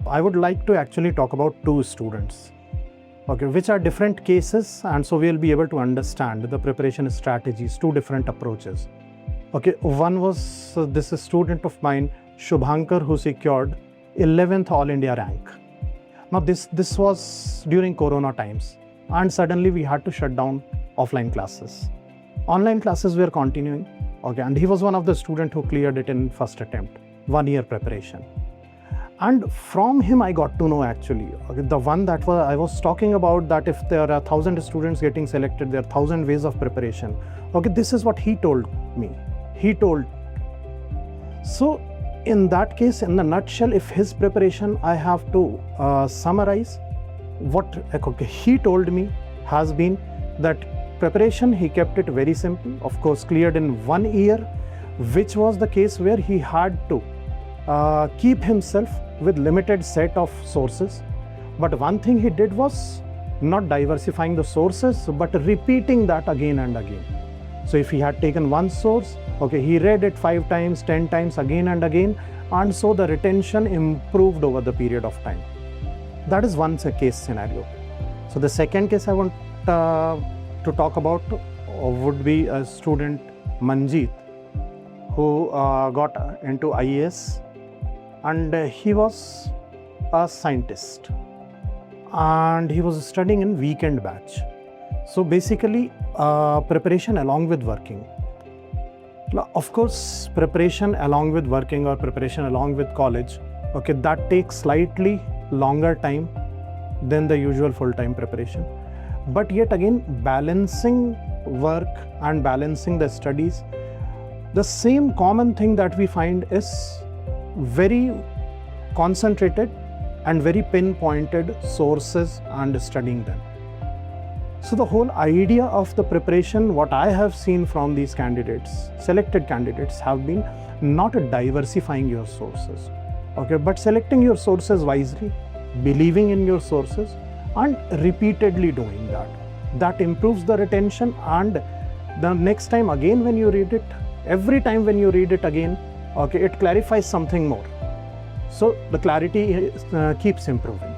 I would like to actually talk about two students, okay, which are different cases, and so we'll be able to understand the preparation strategies, two different approaches. Okay, one was this student of mine, Shubhamkar, who secured 11th All India rank. Now this was during Corona times, and suddenly we had to shut down offline classes. Online classes were continuing, okay, and he was one of the students who cleared it in first attempt, 1 year preparation. And from him I got to know actually, okay, the one that I was talking about, that if there are 1,000 students getting selected, there are 1,000 ways of preparation. Okay, this is what he told me. So in that case, in the nutshell, if his preparation I have to summarize, what he told me has been that preparation, he kept it very simple, of course cleared in 1 year, which was the case where he had to keep himself with limited set of sources. But one thing he did was not diversifying the sources, but repeating that again and again. So if he had taken one source, okay, he read it 5 times, 10 times, again and again, and so the retention improved over the period of time. That is one case scenario. So the second case I want to talk about would be a student, Manjeet, who got into IAS, and he was a scientist and he was studying in weekend batch. So basically preparation along with working. Of course, preparation along with working or preparation along with college, okay, that takes slightly longer time than the usual full-time preparation. But yet again, balancing work and balancing the studies, the same common thing that we find is very concentrated and very pinpointed sources and studying them. So the whole idea of the preparation, what I have seen from these candidates, selected candidates, have been not diversifying your sources, okay, but selecting your sources wisely, believing in your sources, and repeatedly doing that. That improves the retention, and the next time again when you read it, every time when you read it again, okay, it clarifies something more. So the clarity keeps improving.